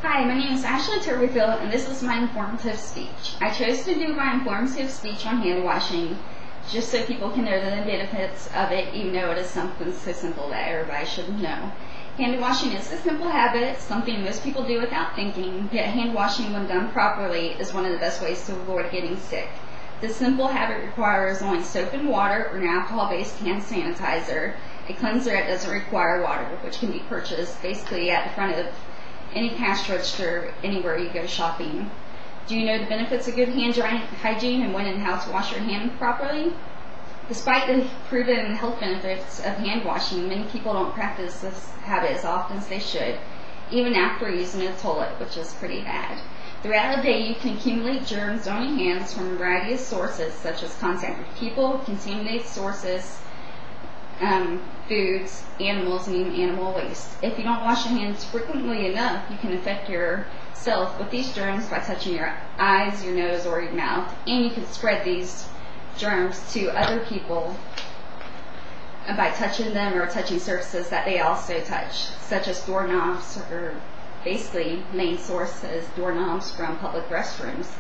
Hi, my name is Ashley Turbyfield, and this is my informative speech. I chose to do my informative speech on hand washing just so people can know the benefits of it, even though it is something so simple that everybody should know. Hand washing is a simple habit, something most people do without thinking, yet hand washing, when done properly, is one of the best ways to avoid getting sick. This simple habit requires only soap and water or an alcohol-based hand sanitizer, a cleanser that doesn't require water, which can be purchased basically at the front of any cash register anywhere you go shopping. Do you know the benefits of good hand hygiene and when and how to wash your hands properly? Despite the proven health benefits of hand washing, many people don't practice this habit as often as they should, even after using a toilet, which is pretty bad. Throughout the day, you can accumulate germs on your hands from a variety of sources, such as contact with people, contaminated sources, foods, animals, and even animal waste. If you don't wash your hands frequently enough, you can infect yourself with these germs by touching your eyes, your nose, or your mouth, and you can spread these germs to other people by touching them or touching surfaces that they also touch, such as doorknobs or basically main sources, doorknobs from public restrooms.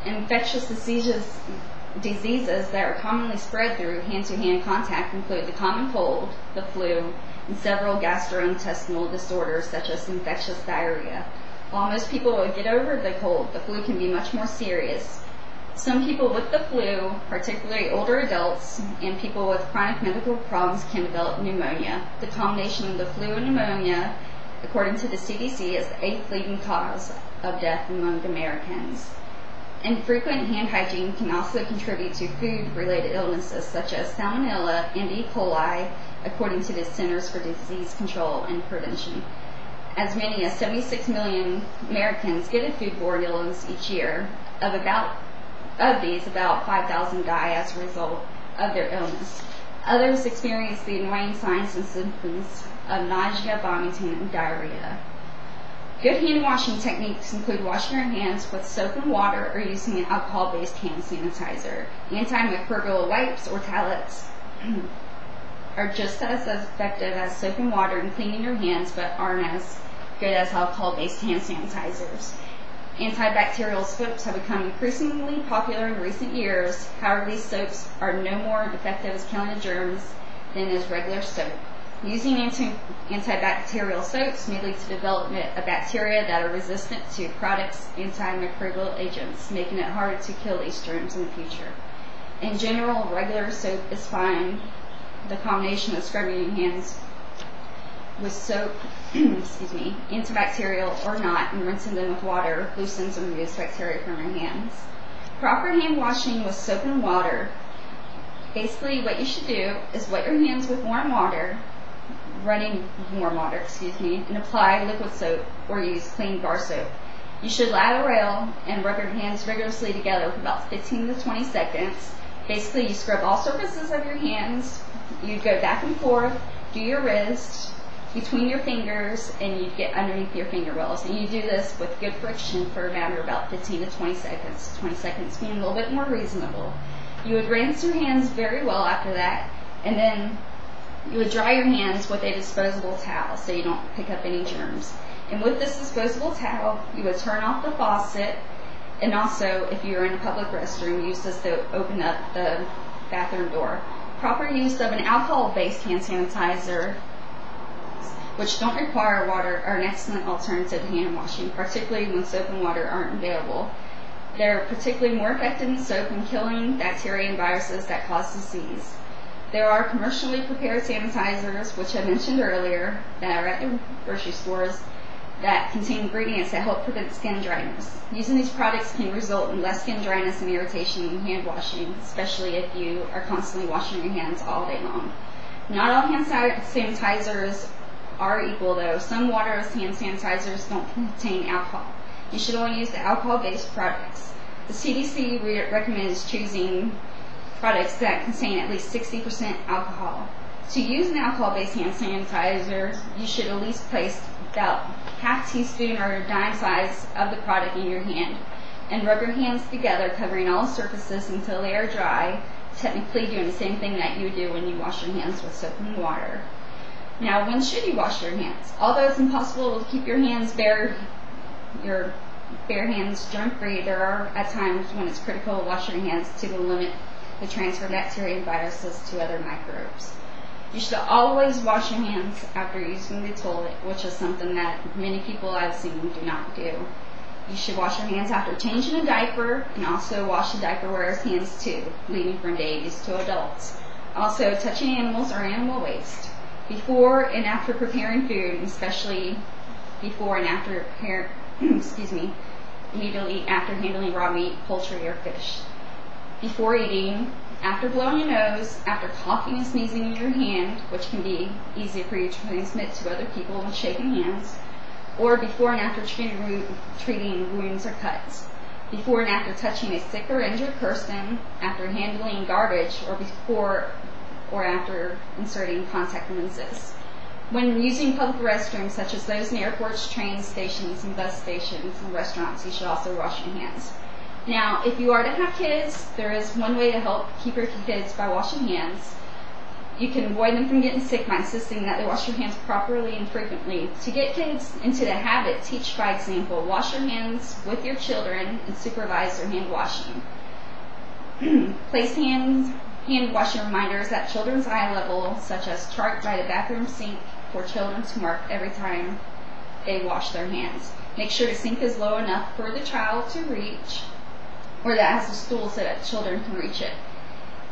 Infectious diseases that are commonly spread through hand-to-hand contact include the common cold, the flu, and several gastrointestinal disorders such as infectious diarrhea. While most people will get over the cold, the flu can be much more serious. Some people with the flu, particularly older adults and people with chronic medical problems, can develop pneumonia. The combination of the flu and pneumonia, according to the CDC, is the 8th leading cause of death among Americans. Infrequent hand hygiene can also contribute to food-related illnesses such as salmonella and E. coli, according to the Centers for Disease Control and Prevention. As many as 76 million Americans get a foodborne illness each year. Of these, about 5,000 die as a result of their illness. Others experience the annoying signs and symptoms of nausea, vomiting, and diarrhea. Good hand washing techniques include washing your hands with soap and water or using an alcohol-based hand sanitizer. Antimicrobial wipes or towelettes are just as effective as soap and water in cleaning your hands, but aren't as good as alcohol-based hand sanitizers. Antibacterial soaps have become increasingly popular in recent years. However, these soaps are no more effective as killing germs than is regular soap. Using antibacterial soaps may lead to development of bacteria that are resistant to products' antimicrobial agents, making it harder to kill these germs in the future. In general, regular soap is fine. The combination of scrubbing your hands with soap, antibacterial or not, and rinsing them with water loosens and removes bacteria from your hands. Proper hand washing with soap and water. Basically, what you should do is wet your hands with running warm water, and apply liquid soap or use clean bar soap. You should lather rail and rub your hands vigorously together for about 15 to 20 seconds. Basically, you scrub all surfaces of your hands. You go back and forth, do your wrist, between your fingers, and you get underneath your fingernails. And you do this with good friction for a matter of about 15 to 20 seconds. 20 seconds being a little bit more reasonable. You would rinse your hands very well after that, and then you would dry your hands with a disposable towel so you don't pick up any germs. And with this disposable towel, you would turn off the faucet, and also, if you're in a public restroom, use this to open up the bathroom door. Proper use of an alcohol-based hand sanitizer, which don't require water, are an excellent alternative to hand washing, particularly when soap and water aren't available. They're particularly more effective than soap in killing bacteria and viruses that cause disease. There are commercially prepared sanitizers, which I mentioned earlier, that are at the grocery stores that contain ingredients that help prevent skin dryness. Using these products can result in less skin dryness and irritation in hand washing, especially if you are constantly washing your hands all day long. Not all hand sanitizers are equal, though. Some waterless hand sanitizers don't contain alcohol. You should only use the alcohol-based products. The CDC recommends choosing products that contain at least 60% alcohol. To use an alcohol-based hand sanitizer, you should at least place about half teaspoon or a dime size of the product in your hand and rub your hands together, covering all surfaces until they are dry, technically doing the same thing that you do when you wash your hands with soap and water. Now, when should you wash your hands? Although it's impossible to keep your hands bare your bare hands germ-free, there are at times when it's critical to wash your hands to limit the transfer of bacteria and viruses to other microbes. You should always wash your hands after using the toilet, which is something that many people I've seen do not do. You should wash your hands after changing a diaper, and also wash the diaper wearer's hands too, leading from babies to adults. Also, touching animals or animal waste. Before and after preparing food, especially before and after immediately after handling raw meat, poultry, or fish. Before eating, after blowing your nose, after coughing and sneezing in your hand, which can be easy for you to transmit to other people when shaking hands, or before and after treating wounds or cuts, before and after touching a sick or injured person, after handling garbage, or before or after inserting contact lenses. When using public restrooms, such as those in airports, train stations, and bus stations, and restaurants, you should also wash your hands. Now, if you are to have kids, there is one way to help keep your kids by washing hands. You can avoid them from getting sick by insisting that they wash their hands properly and frequently. To get kids into the habit, teach by example. Wash your hands with your children and supervise their hand washing. Place hand washing reminders at children's eye level, such as chart by the bathroom sink for children to mark every time they wash their hands. Make sure the sink is low enough for the child to reach, or that has a stool so that children can reach it.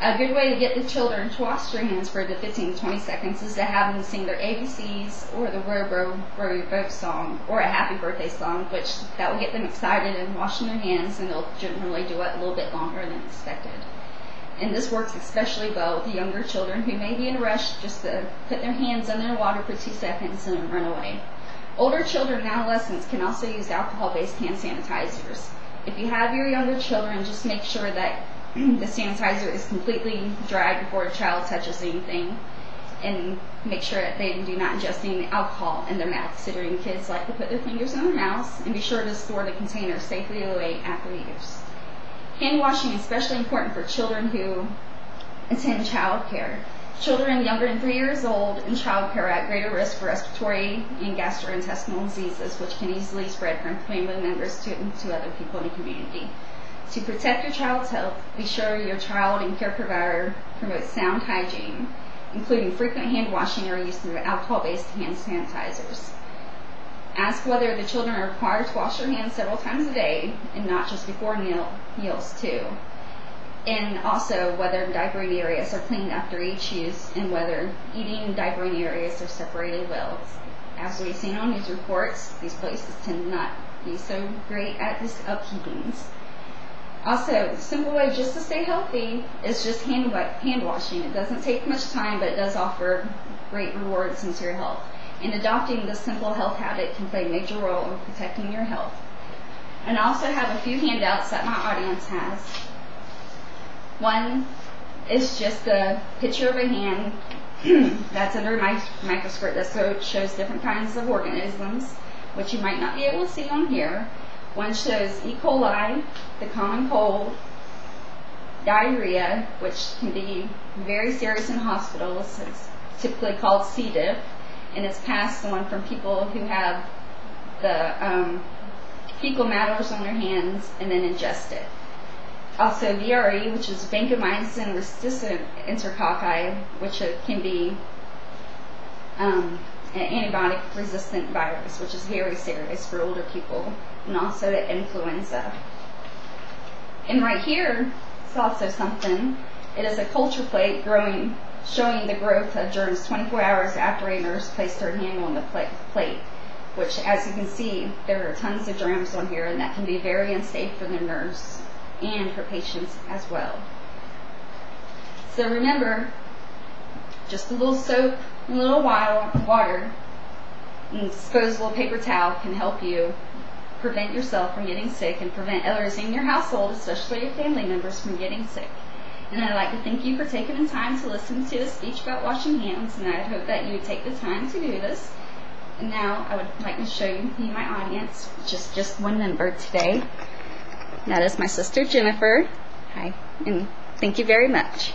A good way to get the children to wash their hands for the 15 to 20 seconds is to have them sing their ABCs or the Row Your Boat song or a happy birthday song, which that will get them excited and washing their hands, and they'll generally do it a little bit longer than expected. And this works especially well with the younger children who may be in a rush just to put their hands under the water for 2 seconds and then run away. Older children and adolescents can also use alcohol-based hand sanitizers. If you have your younger children, just make sure that the sanitizer is completely dry before a child touches anything, and make sure that they do not ingest any alcohol in their mouth, considering kids like to put their fingers in their mouths, and be sure to store the container safely away after use. Hand washing is especially important for children who attend child care. Children younger than 3 years old in child care are at greater risk for respiratory and gastrointestinal diseases, which can easily spread from family members to other people in the community. To protect your child's health, be sure your child and care provider promotes sound hygiene, including frequent hand washing or use of alcohol-based hand sanitizers. Ask whether the children are required to wash their hands several times a day, and not just before meals too. And also whether diapering areas are cleaned after each use, and whether eating and diapering areas are separated well. As we've seen on news reports, these places tend to not be so great at this upkeepings. Also, a simple way just to stay healthy is just hand washing. It doesn't take much time, but it does offer great rewards into your health. And adopting this simple health habit can play a major role in protecting your health. And I also have a few handouts that my audience has. One is just a picture of a hand that's under a microscope that shows different kinds of organisms, which you might not be able to see on here. One shows E. coli, the common cold, diarrhea, which can be very serious in hospitals. It's typically called C. diff, and it's passed on from people who have the fecal matters on their hands and then ingest it. Also VRE, which is vancomycin resistant enterococci, which can be an antibiotic-resistant virus, which is very serious for older people, and also the influenza. And right here is also something. It is a culture plate showing the growth of germs 24 hours after a nurse placed her hand on the plate, which, as you can see, there are tons of germs on here, and that can be very unsafe for the nurse and her patients as well. So remember, just a little soap, a little water, and disposable paper towel can help you prevent yourself from getting sick and prevent others in your household, especially your family members, from getting sick. And I'd like to thank you for taking the time to listen to this speech about washing hands, and I hope that you would take the time to do this. And now I would like to show you my audience, just one member today. That is my sister Jennifer. Hi, and thank you very much.